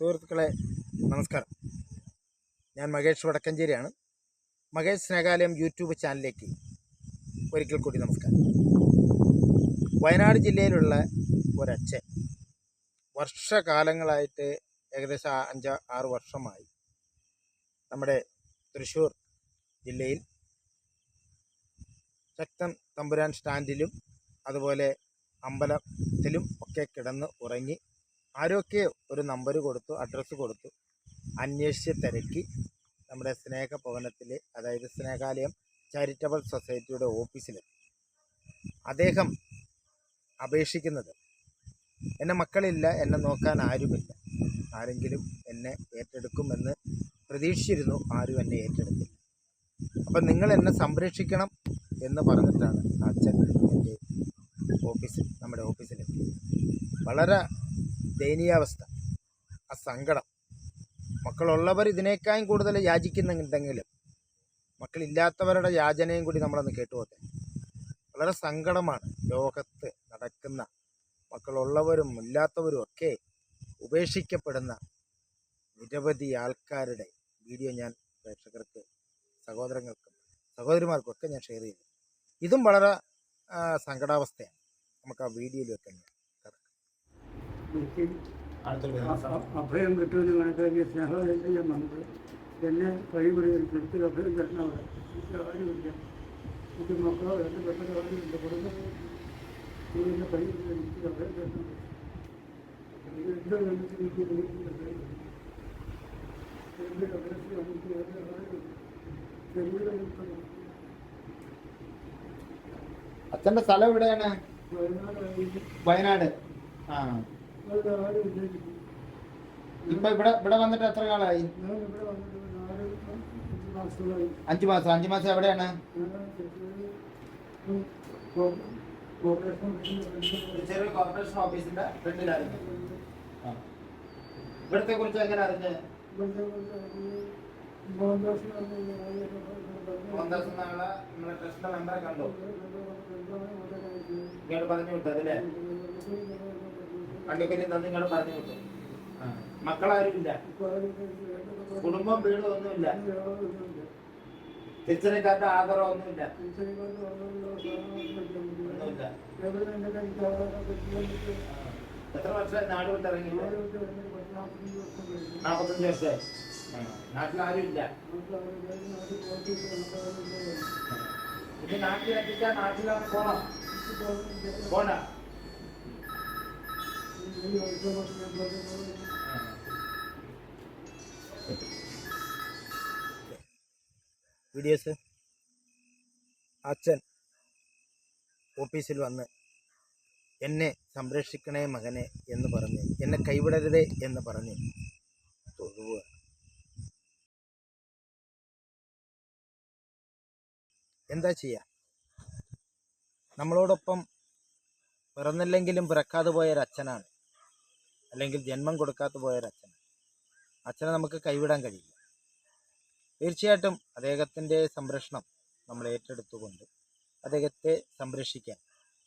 സുഹൃത്തുക്കളെ നമസ്കാരം. ഞാൻ മഹേഷ് വടക്കഞ്ചേരിയാണ്. മഹേഷ് സ്നേഹാലയം യൂട്യൂബ് ചാനലിലേക്ക് ഒരിക്കൽ കൂടി നമസ്കാരം. വയനാട് ജില്ലയിലുള്ള ഒരച്ഛൻ വർഷകാലങ്ങളായിട്ട് ഏകദേശം 5-6 വർഷമായി നമ്മുടെ തൃശ്ശൂർ ജില്ലയിൽ ശക്തൻ തമ്പുരാൻ സ്റ്റാൻഡിലും അതുപോലെ അമ്പലത്തിലും ഒക്കെ കിടന്ന് ഉറങ്ങി ആരൊക്കെ ഒരു നമ്പർ കൊടുത്തു, അഡ്രസ്സ് കൊടുത്തു, അന്വേഷിച്ച് തിരക്കി നമ്മുടെ സ്നേഹഭവനത്തിൽ, അതായത് സ്നേഹാലയം ചാരിറ്റബിൾ സൊസൈറ്റിയുടെ ഓഫീസിലെത്തി. അദ്ദേഹം അപേക്ഷിക്കുന്നത്, എന്നെ മക്കളില്ല, എന്നെ നോക്കാൻ ആരുമില്ല, ആരെങ്കിലും എന്നെ ഏറ്റെടുക്കുമെന്ന് പ്രതീക്ഷിച്ചിരുന്നു, ആരും എന്നെ ഏറ്റെടുത്തില്ല. അപ്പം നിങ്ങൾ എന്നെ സംരക്ഷിക്കണം എന്ന് പറഞ്ഞിട്ടാണ് അച്ഛൻ എൻ്റെ നമ്മുടെ ഓഫീസിലെത്തി. വളരെ ദയനീയാവസ്ഥ, ആ സങ്കടം. മക്കളുള്ളവർ ഇതിനേക്കാളും കൂടുതൽ യാചിക്കുന്നുണ്ടെങ്കിലും മക്കളില്ലാത്തവരുടെ യാചനയും കൂടി നമ്മളൊന്ന് കേട്ടുപോട്ടെ. വളരെ സങ്കടമാണ്. ലോകത്ത് നടക്കുന്ന മക്കളുള്ളവരും ഇല്ലാത്തവരും ഒക്കെ ഉപേക്ഷിക്കപ്പെടുന്ന നിരവധി ആൾക്കാരുടെ വീഡിയോ ഞാൻ പ്രേക്ഷകർക്ക്, സഹോദരങ്ങൾക്കും സഹോദരിമാർക്കും ഒക്കെ ഞാൻ ഷെയർ ചെയ്തു. ഇതും വളരെ സങ്കടാവസ്ഥയാണ്. നമുക്ക് ആ വീഡിയോയിലൊക്കെ അഭയം കിട്ടുമെന്ന് കണക്കാക്കിയ സ്നേഹം നമുക്ക് എന്നെ കഴിപിടിയെടുത്ത് അഭയം തരണവർ ആരുമില്ല. എൻ്റെ മക്കളോ എൻ്റെ പെട്ടെന്ന് എൻ്റെ കുടുംബം എന്നെ കഴിപിടിയെടുത്ത് അഭയം തരണവർ എൻ്റെ അച്ഛൻ്റെ സ്ഥലം എവിടെയാണ്? വയനാട്. ആ, ഇപ്പൊ ഇവിടെ വന്നിട്ട് എത്ര കാലമായി? 5 മാസം. 5 മാസം എവിടെയാണ്? ചെറിയ കോർപ്പറേഷൻ ഓഫീസിന്റെ ഫ്രണ്ടിലായിരുന്നു. ഇവിടത്തെ കുറിച്ച് എങ്ങനെ അറിഞ്ഞ്? നമ്മളെ ട്രസ്റ്റിലെ മെമ്പറെ കണ്ടു, ഇങ്ങോട്ട് പറഞ്ഞു വിട്ടു. അതല്ലേ കണ്ടിക്കലും തന്നു ഇങ്ങോട്ട് പറഞ്ഞു വിട്ടു. മക്കളാരുമില്ല, കുടുംബം വീട് ഒന്നുമില്ല, തിരിച്ചറിക്കാരുടെ ആദരവ് ഒന്നുമില്ല. എത്ര വർഷമായി നാട് വിട്ടിറങ്ങി? 45 വർഷമായി. നാട്ടിലാരും ഇല്ല. ഇത് നാട്ടിലെത്തിക്കാൻ നാട്ടിലാണ് പോണ. വീഡിയോസ് അച്ഛൻ ഓഫീസിൽ വന്ന് എന്നെ സംരക്ഷിക്കണേ മകനെ എന്ന് പറഞ്ഞ്, എന്നെ കൈവിടരുതേ എന്ന് പറഞ്ഞ് തൊഴുക. എന്താ ചെയ്യുക? നമ്മളോടൊപ്പം പിറന്നില്ലെങ്കിലും പിറക്കാതെ പോയൊരച്ഛനാണ്, അല്ലെങ്കിൽ ജന്മം കൊടുക്കാതെ പോയൊരച്ഛനാണ്. അച്ഛനെ നമുക്ക് കൈവിടാൻ കഴിയില്ല. തീർച്ചയായിട്ടും അദ്ദേഹത്തിൻ്റെ സംരക്ഷണം നമ്മൾ ഏറ്റെടുത്തുകൊണ്ട് അദ്ദേഹത്തെ സംരക്ഷിക്കാൻ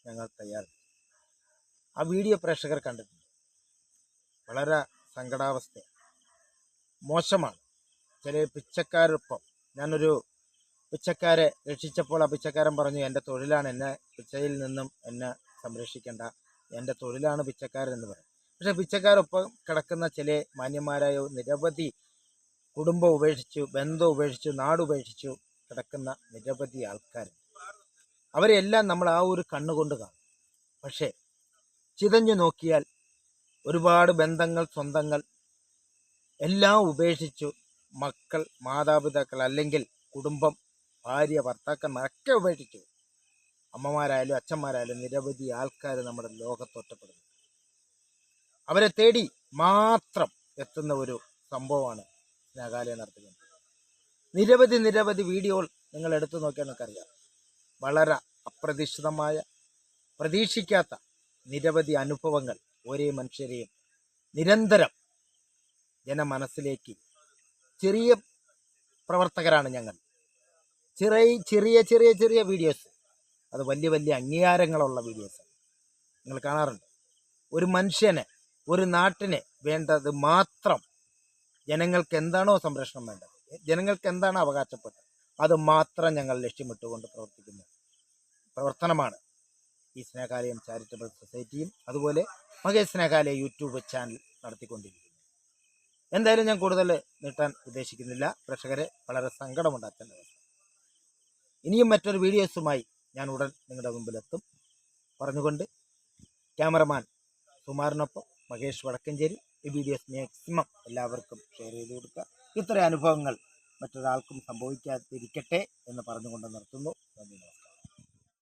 ഞങ്ങൾ തയ്യാറാണ്. ആ വീഡിയോ പ്രേക്ഷകർ കണ്ടിട്ടുണ്ട്. വളരെ സങ്കടാവസ്ഥ, മോശമാണ്. ചില പിച്ചക്കാരൊപ്പം, ഞാനൊരു പിച്ചക്കാരെ രക്ഷിച്ചപ്പോൾ ആ പിച്ചക്കാരൻ പറഞ്ഞു, എൻ്റെ തൊഴിലാണ്, എന്നെ പിച്ചയിൽ നിന്നും എന്നെ സംരക്ഷിക്കേണ്ട, എൻ്റെ തൊഴിലാണ് പിച്ചക്കാരെന്ന് പറയും. പക്ഷേ പിച്ചക്കാരൊപ്പം കിടക്കുന്ന ചില മാന്യന്മാരായ നിരവധി കുടുംബം ഉപേക്ഷിച്ചു, ബന്ധം ഉപേക്ഷിച്ചു, നാടുപേക്ഷിച്ചു കിടക്കുന്ന നിരവധി ആൾക്കാരുണ്ട്. അവരെല്ലാം നമ്മൾ ആ ഒരു കണ്ണുകൊണ്ട് കാണും. പക്ഷേ ചിതഞ്ഞു നോക്കിയാൽ ഒരുപാട് ബന്ധങ്ങൾ, സ്വന്തങ്ങൾ എല്ലാം ഉപേക്ഷിച്ചു, മക്കൾ, മാതാപിതാക്കൾ, അല്ലെങ്കിൽ കുടുംബം, ഭാര്യ, ഭർത്താക്കന്മാരൊക്കെ ഉപേക്ഷിച്ചു, അമ്മമാരായാലും അച്ഛന്മാരായാലും നിരവധി ആൾക്കാർ നമ്മുടെ ലോകത്തൊറ്റപ്പെടുന്നു. അവരെ തേടി മാത്രം എത്തുന്ന ഒരു സംഭവമാണ് സ്നേഹാലയം നടത്തുന്നത്. നിരവധി വീഡിയോകൾ നിങ്ങൾ എടുത്തു നോക്കിയാൽ നിങ്ങൾക്കറിയാം. വളരെ അപ്രതീക്ഷിതമായ, പ്രതീക്ഷിക്കാത്ത നിരവധി അനുഭവങ്ങൾ ഓരോ മനുഷ്യരെയും നിരന്തരം ജനമനസ്സിലേക്ക്, ചെറിയ പ്രവർത്തകരാണ് ഞങ്ങൾ, ചെറിയ വീഡിയോസ്, അത് വലിയ അംഗീകാരങ്ങളുള്ള വീഡിയോസ് നിങ്ങൾ കാണാറുണ്ട്. ഒരു മനുഷ്യനെ ഒരു നാട്ടിന് വേണ്ടത് മാത്രം, ജനങ്ങൾക്ക് എന്താണോ സംരക്ഷണം വേണ്ടത്, ജനങ്ങൾക്ക് എന്താണോ അവകാശപ്പെട്ടത്, അത് മാത്രം ഞങ്ങൾ ലക്ഷ്യമിട്ടുകൊണ്ട് പ്രവർത്തിക്കുന്ന പ്രവർത്തനമാണ് ഈ സ്നേഹാലയം ചാരിറ്റബിൾ സൊസൈറ്റിയും അതുപോലെ മഹേഷ് സ്നേഹാലയ യൂട്യൂബ് ചാനൽ നടത്തിക്കൊണ്ടിരിക്കുന്നത്. എന്തായാലും ഞാൻ കൂടുതൽ നീട്ടാൻ ഉദ്ദേശിക്കുന്നില്ല. പ്രേക്ഷകരെ വളരെ സങ്കടമുണ്ടാക്കുന്ന അവസ്ഥ. ഇനിയും മറ്റൊരു വീഡിയോസുമായി ഞാൻ ഉടൻ നിങ്ങളുടെ മുമ്പിലെത്തും പറഞ്ഞുകൊണ്ട് ക്യാമറമാൻ സുമാറിനൊപ്പം മഹേഷ് വടക്കഞ്ചേരി. ഈ വീഡിയോസ് മാക്സിമം എല്ലാവർക്കും ഷെയർ ചെയ്ത് കൊടുക്കുക. ഇത്തരം അനുഭവങ്ങൾ മറ്റൊരാൾക്കും സംഭവിക്കാതിരിക്കട്ടെ എന്ന് പറഞ്ഞുകൊണ്ട് നിർത്തുന്നു. നന്ദി.